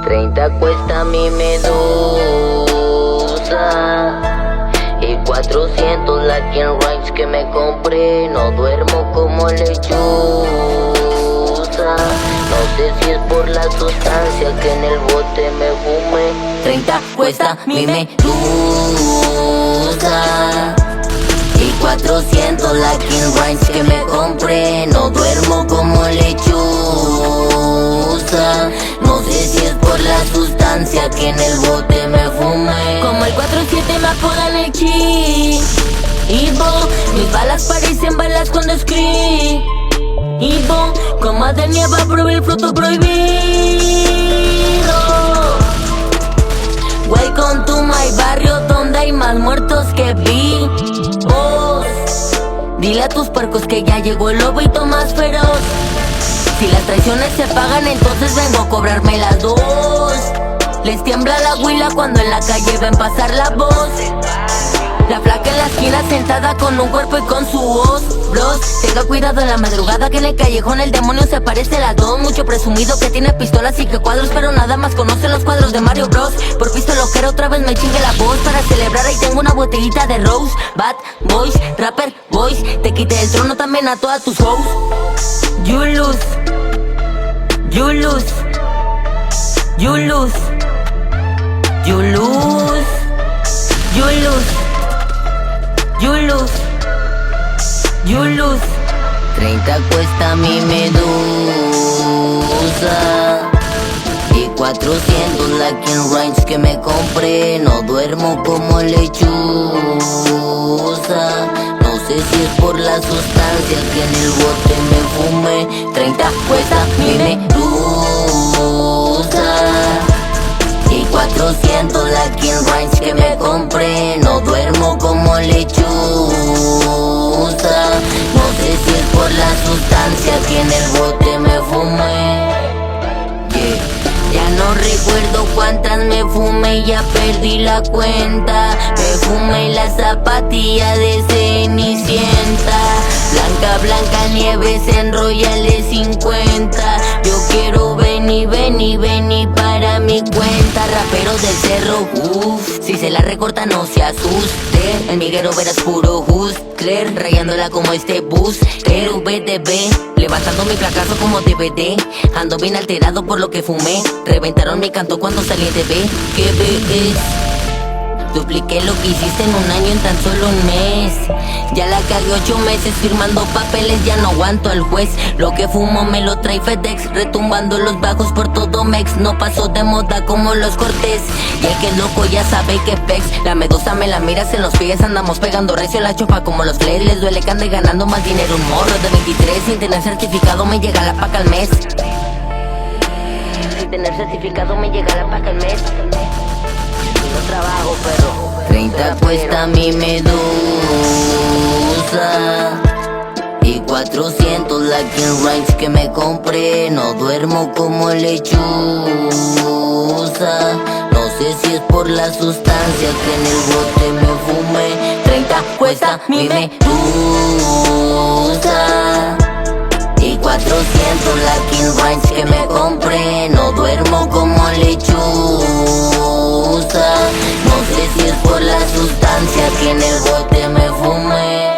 30 cuesta mi medusa y 400 la King Rides que me compré. No duermo como lechuza. No sé si es por la sustancia que en el bote me fumé. 30 cuesta mi medusa y 400 la King Rides que me compré. No duermo como lechuza. No sé si es por la sustancia que en el bote me fumé. Como el 4-7 me apodan el chi. Ivo, mis balas parecen balas cuando escribo. Ivo, como de nieve probé el fruto prohibido. Welcome to my barrio donde hay más muertos que vivos. Dile a tus puercos que ya llegó el lobito más feroz. Si las traiciones se pagan, entonces vengo a cobrarme las dos. Les tiembla la huila cuando en la calle ven pasar la voz. La flaca en la esquina sentada con un cuerpo y con su voz. Bros, tenga cuidado en la madrugada que en el callejón el demonio se parece a las dos. Mucho presumido que tiene pistolas y que cuadros, pero nada más conoce los cuadros de Mario Bros. Por visto lo quiero otra vez me chingue la voz. Para celebrar ahí tengo una botellita de Rose. Bad Boys, Rapper Boys, te quité el trono también a todas tus hoes. You lose, you lose, you lose, you lose, you lose, you lose, you lose. 30 cuesta mi medusa y 400 la King Rides que me compré. No duermo como lechuza. No sé si es por la sustancia que en el bote me fumé. 30 cuesta mi medusa y 400 la King Rides que me compré. No duermo como lechuza. No sé si es por la sustancia que en el bote me fumé. Ya no recuerdo cuántas me fumé, ya perdí la cuenta. Me fumé la zapatilla de Cenicienta. Blanca, blanca nieves en Royales 50. Yo quiero Benny, Benny, Benny para mi cuenta. Rapero del cerro, uff, si se la recorta no se asuste. El miguero verás puro hustler, rayándola como este bus. Quiero BTV, levantando mi fracaso como DVD. Ando bien alterado por lo que fumé. Reventaron mi canto cuando salí en TV. ¿Qué ves? Dupliqué lo que hiciste en un año en tan solo un mes. Ya la cagué 8 meses firmando papeles, ya no aguanto al juez. Lo que fumo me lo trae FedEx, retumbando los bajos por todo Mex. No paso de moda como los Cortés. Y el que es loco ya sabe que pex. La medusa me la miras en los pies, andamos pegando recio la chopa como los flares. Les duele que ande ganando más dinero un morro de 23. Sin tener certificado me llega la paca al mes. Sin tener certificado me llega la paca al mes. No trabajo, perro. 30 cuesta mi medusa y 400 la King Rides que me compré. No duermo como lechuza. No sé si es por la sustancia que en el bote me fumé. 30 cuesta mi medusa y 400 la King Rides que me compré. No duermo como lechuza. No sé si es por la sustancia que en el bote me fumé.